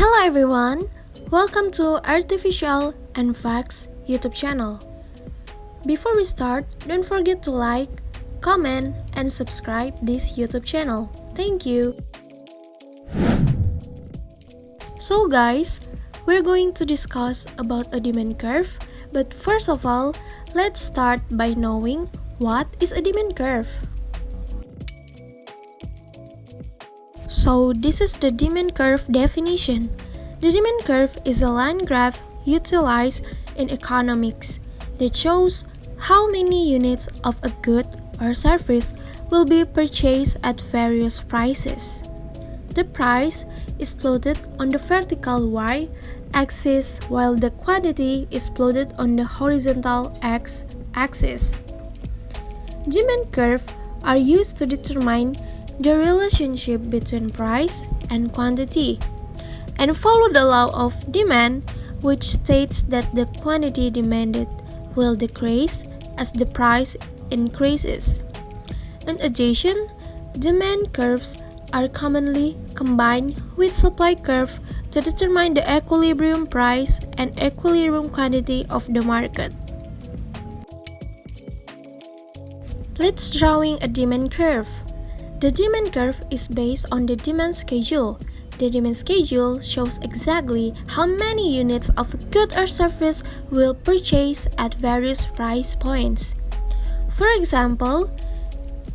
Hello everyone, welcome to Artificial and Facts YouTube channel. Before we start, don't forget to like, comment, and subscribe this YouTube channel. Thank you. So guys, we're going to discuss about a demand curve, but first of all, let's start by knowing what is a demand curve. So this is the demand curve definition. The demand curve is a line graph utilized in economics that shows how many units of a good or service will be purchased at various prices. The price is plotted on the vertical y-axis while the quantity is plotted on the horizontal x-axis. Demand curves are used to determine the relationship between price and quantity, and follow the law of demand, which states that the quantity demanded will decrease as the price increases. In addition, demand curves are commonly combined with supply curve to determine the equilibrium price and equilibrium quantity of the market. Let's drawing a demand curve. The demand curve is based on the demand schedule. The demand schedule shows exactly how many units of a good or service will purchase at various price points. For example,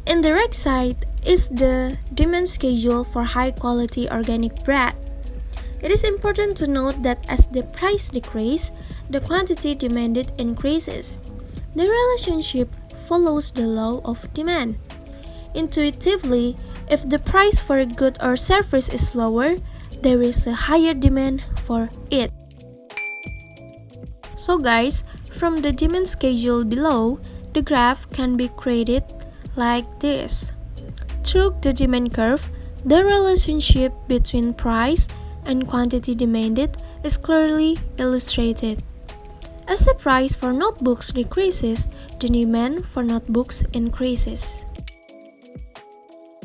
in the right side is the demand schedule for high-quality organic bread. It is important to note that as the price decreases, the quantity demanded increases. The relationship follows the law of demand. Intuitively, if the price for a good or service is lower, there is a higher demand for it. So guys, from the demand schedule below, the graph can be created like this. Through the demand curve, the relationship between price and quantity demanded is clearly illustrated. As the price for notebooks decreases, the demand for notebooks increases.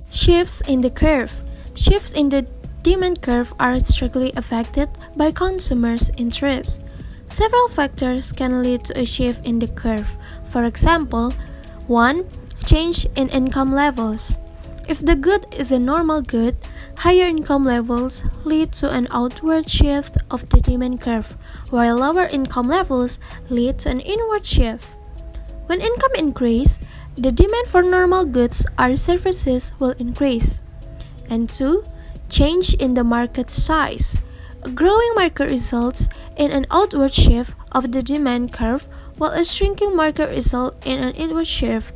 Shifts in the curve. Shifts in the demand curve are strictly affected by consumers' interests. Several factors can lead to a shift in the curve. For example, 1. Change in income levels. If the good is a normal good, higher income levels lead to an outward shift of the demand curve, while lower income levels lead to an inward shift. When income increases, the demand for normal goods or services will increase. And 2. Change in the market size. A growing market results in an outward shift of the demand curve, while a shrinking market results in an inward shift.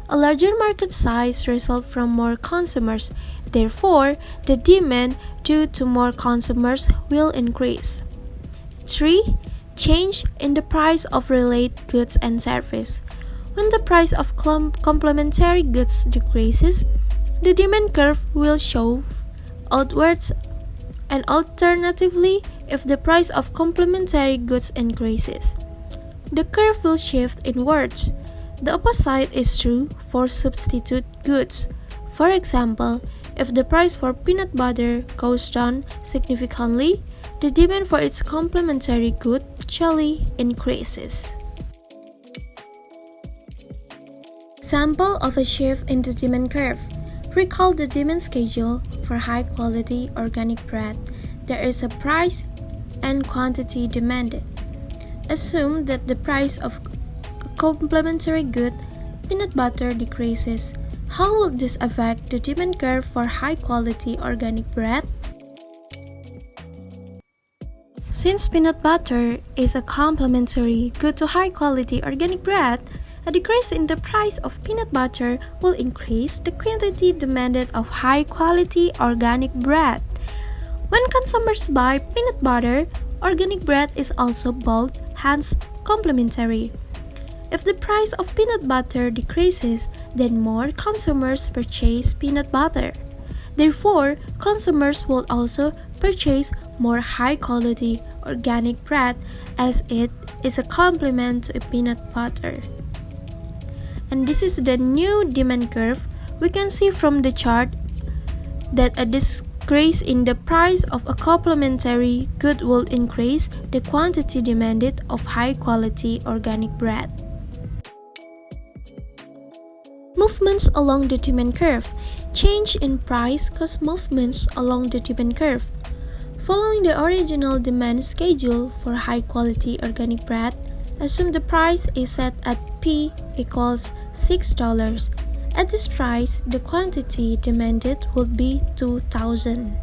A larger market size results from more consumers. Therefore, the demand due to more consumers will increase. 3. Change in the price of related goods and services. When the price of complementary goods decreases, the demand curve will show outwards, and alternatively, if the price of complementary goods increases, the curve will shift inwards. The opposite is true for substitute goods. For example, if the price for peanut butter goes down significantly, the demand for its complementary good actually increases. Example of a shift in the demand curve. Recall the demand schedule for high-quality organic bread. There is a price and quantity demanded. Assume that the price of a complementary good, peanut butter, decreases. How will this affect the demand curve for high-quality organic bread? Since peanut butter is a complementary good to high-quality organic bread, a decrease in the price of peanut butter will increase the quantity demanded of high-quality organic bread. When consumers buy peanut butter, organic bread is also bought, hence complementary. If the price of peanut butter decreases, then more consumers purchase peanut butter. Therefore, consumers will also purchase more high-quality organic bread as it is a complement to a peanut butter. And this is the new demand curve. We can see from the chart that a decrease in the price of a complementary good will increase the quantity demanded of high-quality organic bread. Movements along the demand curve. Change in price cause movements along the demand curve. Following the original demand schedule for high-quality organic bread, assume the price is set at P equals $6. At this price, the quantity demanded would be 2,000.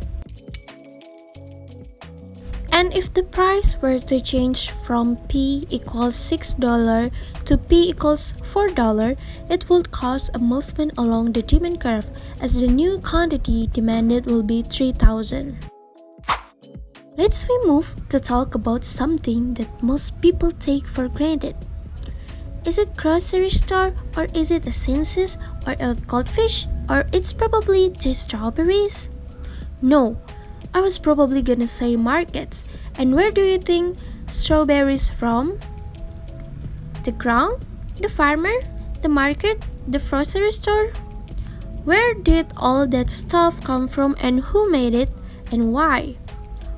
And if the price were to change from P equals $6 to P equals $4, it would cause a movement along the demand curve as the new quantity demanded will be 3,000. Let's move to talk about something that most people take for granted. Is it grocery store or is it a census or a goldfish or it's probably just strawberries? No, I was probably gonna say markets. And where do you think strawberries from? The ground? The farmer? The market? The grocery store? Where did all that stuff come from and who made it and why?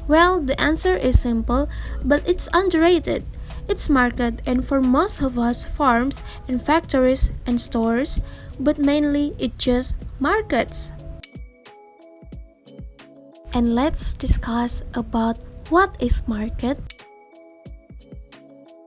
Well, the answer is simple, but it's underrated. It's market and for most of us farms and factories and stores, but mainly it just markets. And let's discuss about what is market.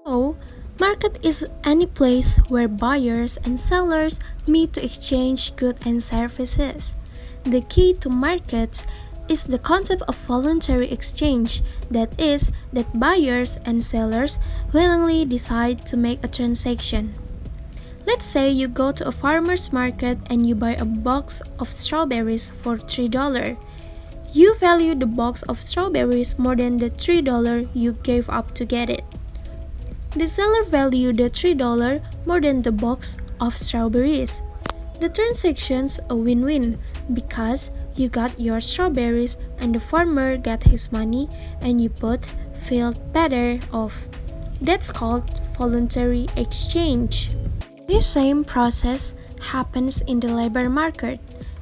So, market is any place where buyers and sellers meet to exchange goods and services. The key to markets is the concept of voluntary exchange, that is, that buyers and sellers willingly decide to make a transaction. Let's say you go to a farmer's market and you buy a box of strawberries for $3. You value the box of strawberries more than the $3 you gave up to get it. The seller valued the $3 more than the box of strawberries. The transaction's a win-win because you got your strawberries and the farmer got his money and you both feel better off. That's called voluntary exchange. This same process happens in the labor market.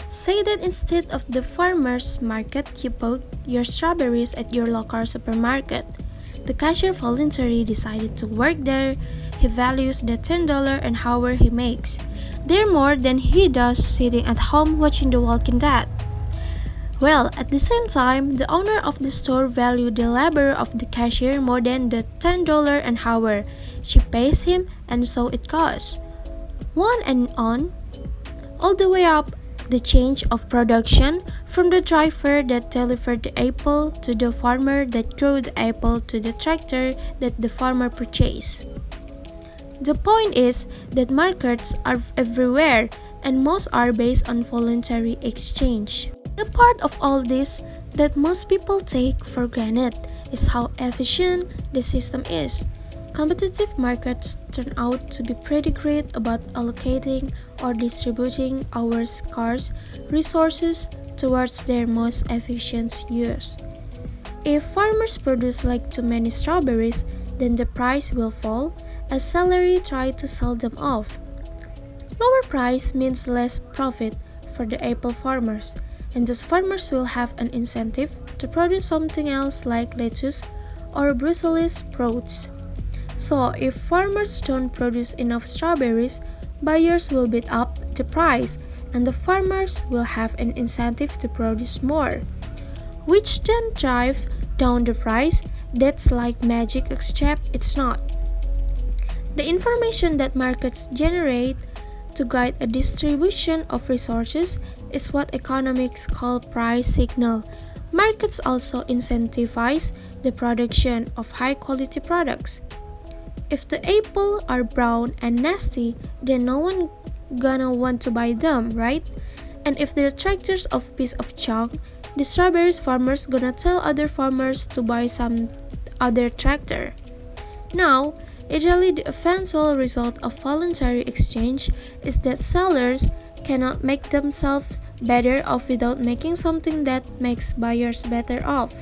Say that instead of the farmer's market, you bought your strawberries at your local supermarket. The cashier voluntarily decided to work there. He values the $10 an hour he makes. They're more than he does sitting at home watching The Walking Dead. Well, at the same time, the owner of the store valued the labor of the cashier more than the $10 an hour she pays him, and so it goes. On and on, all the way up the chain of production, from the driver that delivered the apple to the farmer that grew the apple to the tractor that the farmer purchased. The point is that markets are everywhere and most are based on voluntary exchange. The part of all this that most people take for granted is how efficient the system is. Competitive markets turn out to be pretty great about allocating or distributing our scarce resources towards their most efficient use. If farmers produce like too many strawberries, then the price will fall as sellers try to sell them off. Lower price means less profit for the apple farmers, and those farmers will have an incentive to produce something else like lettuce or Brussels sprouts. So if farmers don't produce enough strawberries, buyers will bid up the price and the farmers will have an incentive to produce more, which then drives down the price. That's like magic, except it's not. The information that markets generate to guide a distribution of resources is what economics call price signal. Markets also incentivize the production of high-quality products. If the apples are brown and nasty, then no one gonna want to buy them, right? And if they're tractors of piece of junk, the strawberries farmers gonna tell other farmers to buy some other tractor. Now, ideally the eventual result of voluntary exchange is that sellers cannot make themselves better off without making something that makes buyers better off.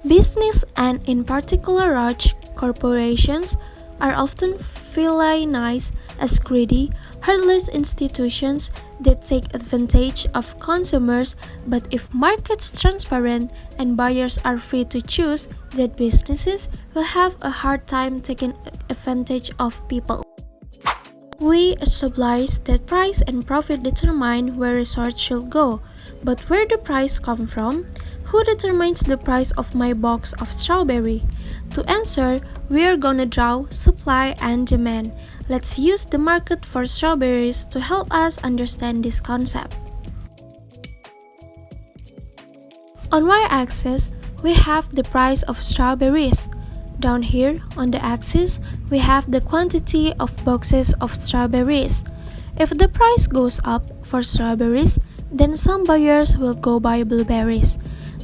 Business, and in particular large corporations, are often villainized as greedy heartless institutions that take advantage of consumers, but if markets transparent and buyers are free to choose, then businesses will have a hard time taking advantage of people. We supplies that price and profit determine where resource should go, but where the price come from? Who determines the price of my box of strawberry? To answer, we are gonna draw supply and demand. Let's use the market for strawberries to help us understand this concept. On y-axis, we have the price of strawberries. Down here, on the axis, we have the quantity of boxes of strawberries. If the price goes up for strawberries, then some buyers will go buy blueberries.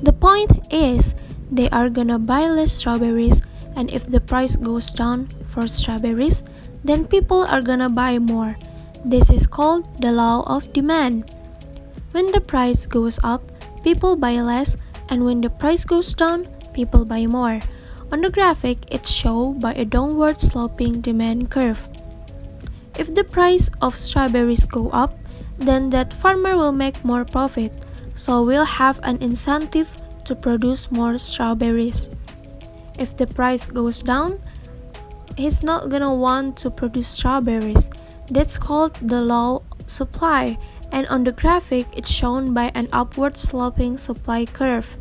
The point is, they are gonna buy less strawberries, and if the price goes down for strawberries, then people are gonna buy more. This is called the law of demand. When the price goes up, people buy less, and when the price goes down, people buy more. On the graphic, it's shown by a downward sloping demand curve. If the price of strawberries go up, then that farmer will make more profit, so we'll have an incentive to produce more strawberries. If the price goes down, he's not gonna want to produce strawberries. That's called the law of supply, and on the graphic, it's shown by an upward sloping supply curve.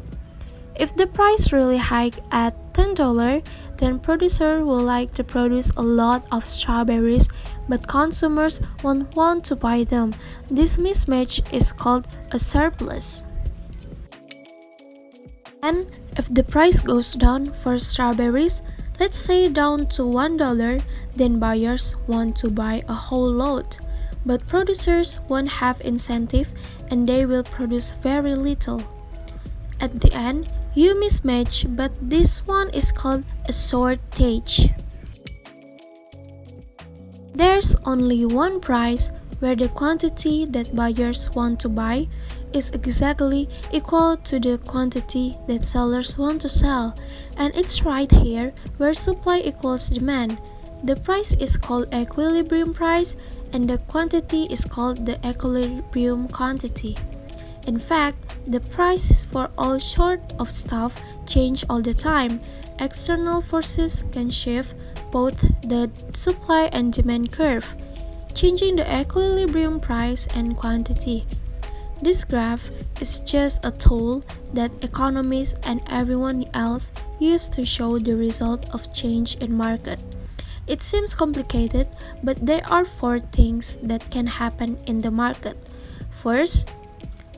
If the price really hike at $10, then producer will like to produce a lot of strawberries, but consumers won't want to buy them. This mismatch is called a surplus. And if the price goes down for strawberries, let's say down to $1, then buyers want to buy a whole load. But producers won't have incentive and they will produce very little. At the end, you mismatch, but this one is called a shortage. There's only one price where the quantity that buyers want to buy is exactly equal to the quantity that sellers want to sell, and it's right here where supply equals demand. The price is called equilibrium price and the quantity is called the equilibrium quantity. In fact, the prices for all sort of stuff change all the time. External forces can shift both the supply and demand curve, changing the equilibrium price and quantity. This graph is just a tool that economists and everyone else use to show the result of change in market. It seems complicated, but there are 4 things that can happen in the market. First,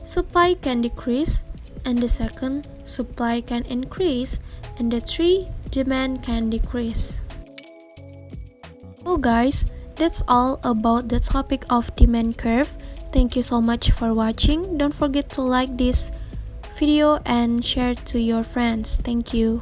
supply can decrease, and the second, supply can increase, and the 3, demand can decrease. So guys, that's all about the topic of demand curve. Thank you so much for watching. Don't forget to like this video and share to your friends. Thank you.